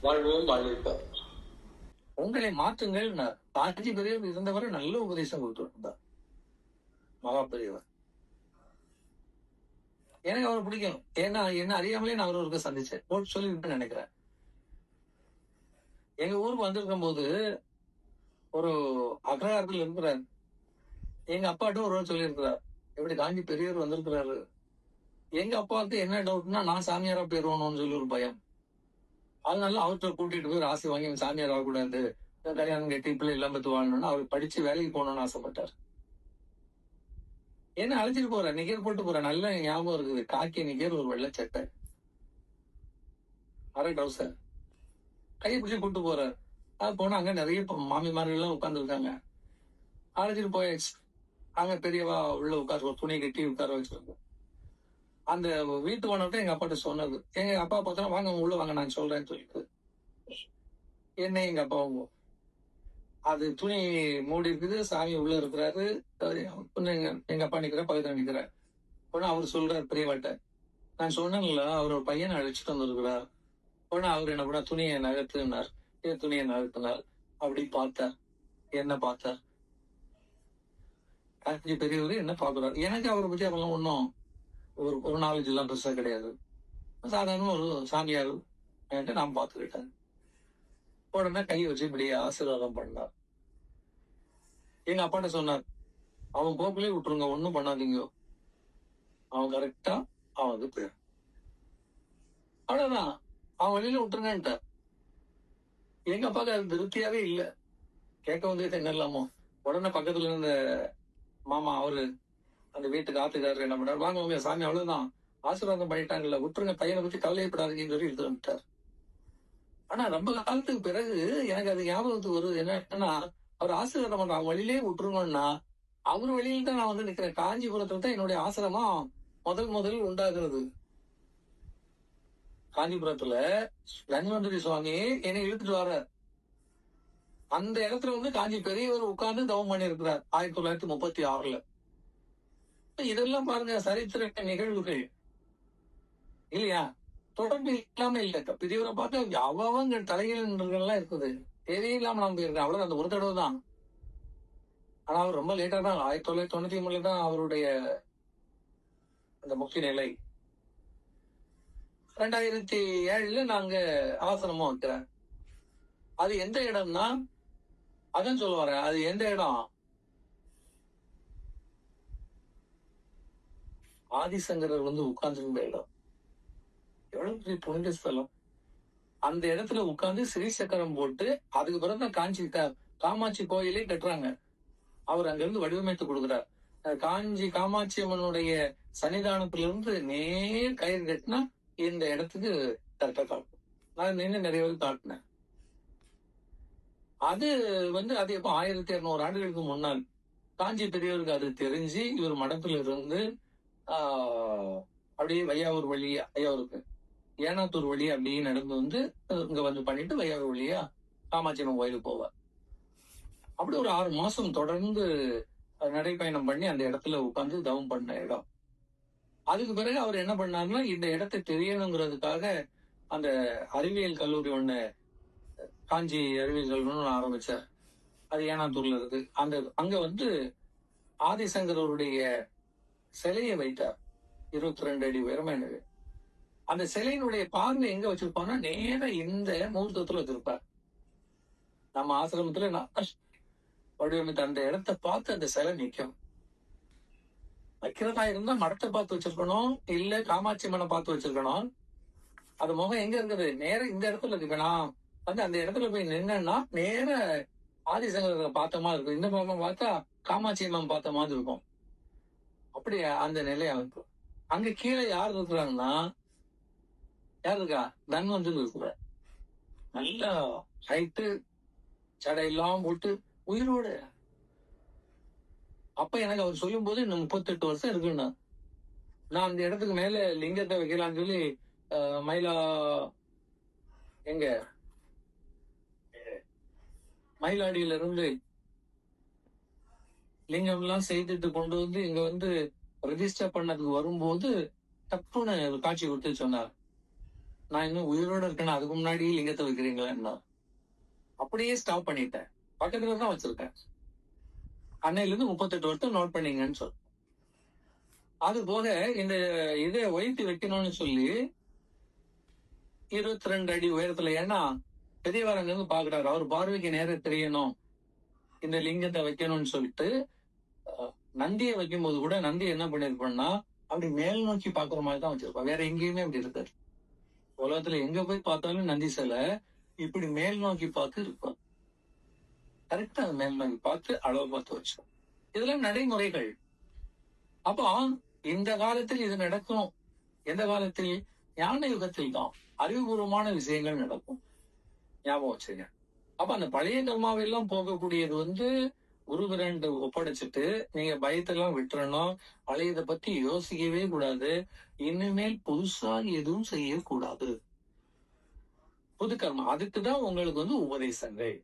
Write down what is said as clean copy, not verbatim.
வாழ்வோம் வாழ்விப்போம். உங்களை மாற்றுங்கள். காஞ்சி பெரியவர் இருந்தவரை நல்ல உபதேசம் கொடுத்துருந்தார் மகா பெரியவர். எனக்கு அவர் பிடிக்கும். ஏன்னா என்ன அறியாமலே நான் அவருக்கு சந்திச்சேன் சொல்லிருப்பேன்னு நினைக்கிறேன். எங்க ஊருக்கு வந்திருக்கும் போது ஒரு அக்ரஹாரத்தில் இருக்கிறார். எங்க அப்பாட்ட ஒரு சொல்லியிருக்கிறார், எப்படி காஞ்சி பெரியவர் வந்திருக்கிறாரு. எங்க அப்பாவுக்கு என்ன டவுட்னா நான் சாமியாரா போயிருவோம்னு சொல்லி ஒரு பயம். அதனால அவர்கிட்ட கூட்டிட்டு போய் ராசி வாங்கி சாமியார் ஆகக்கூடாது, கல்யாணம் கட்டி பிள்ளை இல்லாமத்து வாழணும்னு அவர் படிச்சு வேலைக்கு போகணும்னு ஆசைப்பட்டார். என்ன அழைச்சிட்டு போற நிகர் போட்டு போற நல்ல ஞாபகம் இருக்குது. காக்கி நிகர், ஒரு வெள்ளை சட்டை, அரை டவுசர், கையை பிடிச்சி கூட்டு போறாரு. அது போனா அங்க நிறைய மாமிமார்கள் எல்லாம் உட்கார்ந்து இருக்காங்க. அழைச்சிட்டு போயாச்சு. அங்க பெரியவா உள்ள உட்கார துணி கட்டி உட்கார வச்சிருக்கோம். அந்த வீட்டு ஓனர்கிட்ட எங்க அப்பாட்ட சொன்னது. எங்க அப்பா பார்த்தா வாங்க உள்ள வாங்க நான் சொல்றேன்னு சொல்லிட்டு என்ன எங்க அப்பாவும் அது துணி மூடி இருக்குது. சாமி உள்ள இருக்கிறாரு. எங்க அப்பா நிக்கிற பக்கத்துல நிக்கிறார். உடனே அவர் சொல்றாரு பெரியவாட்ட, நான் சொன்னேன்ல அவர் ஒரு பையனை அழைச்சிட்டு வந்திருக்கிறார். உடனே அவர் என்ன பண்ணா துணியை நகர்த்துனார். துணியை நகர்த்தினார். அப்படி பார்த்தார். என்ன பார்த்தார், காஞ்சி பெரியவர் என்ன பாக்குறாரு. எனக்கு அவரை பத்தி அவெல்லாம் ஒன்றும் ஒரு நாலேஜ் எல்லாம் பெருசா கிடையாது. சாதாரண ஒரு சாமியார் நான் பார்த்துக்கிட்டேன். உடனே கையை வச்சு இப்படி ஆசீர்வாதம் பண்ணார். எங்க அப்பாட்ட சொன்னார், அவன் போக்குலயே விட்டுருங்க, ஒன்னும் பண்ணாதீங்க, அவன் கரெக்டா அவனுக்கு பேர் அவ்வளவுதான், அவன் வழியில விட்டுருங்கன்ட்டார். எங்க அப்பாவுக்கு அது திருப்தியாவே இல்லை. கேட்க வந்து என்ன இல்லாமோ. உடனே பக்கத்துல இருந்த மாமா அவரு அந்த வீட்டுக்கு ஆத்துக்காரர் என்ன பண்ணார், வாங்க உங்க சாமி அவ்வளவுதான் ஆசீர்வாதம் பண்ணிட்டாங்கல்ல, விட்டுருங்க, பையனை பத்தி கவலையப்படாதீங்கன்னு சொல்லி எடுத்து வந்துட்டார். ஆனா ரொம்ப காலத்துக்கு பிறகு எனக்கு அது ஞாபகத்துக்கு வருது. என்னன்னா அவர் ஆசீர்வாதம் பண்ற அவங்க வழியிலே விட்டுருங்கன்னா அவர் வழியில தான் நான் வந்து நிக்கிறேன். காஞ்சிபுரத்துல தான் என்னுடைய ஆசிரமம் முதல் உண்டாகிறது. காஞ்சிபுரத்துல தன்வந்திரி சுவாமி என்னை இழுத்துட்டு வர அந்த இடத்துல வந்து காஞ்சி பெரியவர் உட்கார்ந்து தவம் பண்ணி இருக்கிறார் 1936. இதெல்லாம் பாருங்க சரித்திர நிகழ்வுகள் இல்லையா, தொடர்பு இல்லாம இல்ல. பெரியவரை பார்த்து அவங்க தலைகள்லாம் இருக்குது, தேவையில்லாம நான் போயிருக்கேன். அவ்வளவு அந்த ஒரு தடவை தான். ஆனா அவர் ரொம்ப லேட்டா தான் 1993 தான் அவருடைய அந்த முக்கிய நிலை. 2007 நாங்க ஆசிரமம் வைக்கிறேன். அது எந்த இடம்னா, அதான் சொல்ல வரேன், அது எந்த இடம், ஆதிசங்கரர் வந்து உட்கார்ந்துருந்த இடம். எவ்வளவு பெரிய புனித ஸ்தலம். அந்த இடத்துல உட்கார்ந்து ஸ்ரீ சக்கரம் போட்டு அதுக்கு பிறகுதான் காஞ்சி காமாட்சி கோயிலே கட்டுறாங்க. அவர் அங்கிருந்து வடிவமைத்து கொடுக்கிறார். காஞ்சி காமாட்சி அம்மனுடைய சன்னிதானத்திலிருந்து நேர் கயிறு கட்டினா இந்த இடத்துக்கு கரெக்டா காட்டும். நான் நின்று நிறைய பேர் காட்டினேன். அது வந்து அது எப்போ 1200 ஆண்டுகளுக்கு முன்னால் காஞ்சி பெரியவருக்கு அது தெரிஞ்சு இவர் மடத்துல இருந்து அப்படியே வையாவூர் வழியா, ஐயாவூருக்கு ஏனாத்தூர் வழியா அப்படியே நடந்து வந்து இங்க வந்து பண்ணிட்டு வையாவூர் வழியா காமாட்சி அம்மன் கோயிலுக்கு போவார். அப்படி ஒரு 6 மாசம் தொடர்ந்து நடைப்பயணம் பண்ணி அந்த இடத்துல உட்கார்ந்து தவம் பண்ண இடம். அதுக்கு பிறகு அவர் என்ன பண்ணாருன்னா, இந்த இடத்தை தெரியணுங்கிறதுக்காக அந்த அறிவியல் கல்லூரி ஒண்ணு, காஞ்சி அறிவியல் கல்லூரி ஆரம்பிச்சார். அது ஏனாத்தூர்ல இருக்கு. அங்க வந்து ஆதிசங்கரருடைய சிலையை வைத்தார். 22 அடி உயரமான. அந்த சிலையினுடைய பார்வை எங்க வச்சிருப்பாங்கன்னா நேர இந்த முகூர்த்தத்துல வச்சிருப்பார். நம்ம ஆசிரமத்துல வடிவமைத்த அந்த இடத்தை பார்த்து அந்த சிலை நிற்கும். வைக்கிறதா இருந்தா மடத்தை பார்த்து வச்சிருக்கணும், இல்ல காமாட்சி அம்மனை பார்த்து வச்சிருக்கணும். அது முகம் எங்க இருக்குது, நேர இந்த இடத்துல இருக்கு. நான் வந்து அந்த இடத்துல போய் நின்னா நேர ஆதிசங்கர பார்த்த மாதிரி இருக்கும், இந்த பக்கம் பார்த்தா காமாட்சி அம்மன் பார்த்த மாதிரி இருக்கும். அப்படி அந்த நிலை அமைப்பு. அங்க கீழே யார் இருக்கிறாங்கன்னா, யார் இருக்கா, தன்வந்திரி இருக்கிற, நல்லா ஹைட்டு, சடையெல்லாம் போட்டு உயிரோடு. அப்ப எனக்கு அவர் சொல்லும் போது இன்னும் 38 வருஷம் இருக்குன்னா, நான் அந்த இடத்துக்கு மேல லிங்கத்தை வைக்கலாம்னு சொல்லி எங்க மயிலாடியில இருந்து லிங்கம் எல்லாம் செய்துட்டு கொண்டு வந்து இங்க வந்து ரெஜிஸ்டர் பண்ணதுக்கு வரும்போது தப்புன்னு காட்சி கொடுத்து சொன்னார். நான் இன்னும் உயிரோட இருக்கேன்னு அதுக்கு முன்னாடி லிங்கத்தை வைக்கிறீங்களா? அப்படியே ஸ்டாப் பண்ணிட்டேன். பக்கத்துல தான் வச்சிருக்கேன். அன்னையில இருந்து 38 வருஷம் நோட் பண்ணீங்கன்னு சொல்லு. அது போக இந்த இதை உயர்த்தி வைக்கணும்னு சொல்லி 22 அடி உயரத்துல, ஏன்னா பெரியவர் அங்க இருந்து பாக்குறாரு, அவர் பார்வைக்கு நேரம் தெரியணும், இந்த லிங்கத்தை வைக்கணும்னு சொல்லிட்டு நந்தியை வைக்கும் போது கூட நந்தி என்ன பண்ணிருப்போம்னா அப்படி மேல் நோக்கி பாக்குற மாதிரி தான் வச்சிருப்போம். வேற எங்கேயுமே அப்படி இருக்காது. உலகத்துல எங்க போய் பார்த்தாலும் நந்தி சிலை இப்படி மேல் நோக்கி பார்த்து இருக்கும். கரெக்டா அது மேல் நோக்கி பார்த்து அளவு பார்த்து வச்சோம். இதெல்லாம் நடைமுறைகள். அப்போ இந்த காலத்தில் இது நடக்கும். எந்த காலத்தில்? ஞான யுகத்தில் தான் அறிவுபூர்வமான விஷயங்கள் நடக்கும். ஞாபகம் வச்சுங்க. அப்ப அந்த பழைய கர்மாவெல்லாம் போகக்கூடியது குருவிரண்டு ஒப்படைச்சிட்டு நீங்க பயத்தெல்லாம் விட்டுறணும். பழையதை பத்தி யோசிக்கவே கூடாது. இனிமேல் புதுசா எதுவும் செய்யக்கூடாது. புது கர்மா அதுக்குதான் உங்களுக்கு உபதேசங்கள்.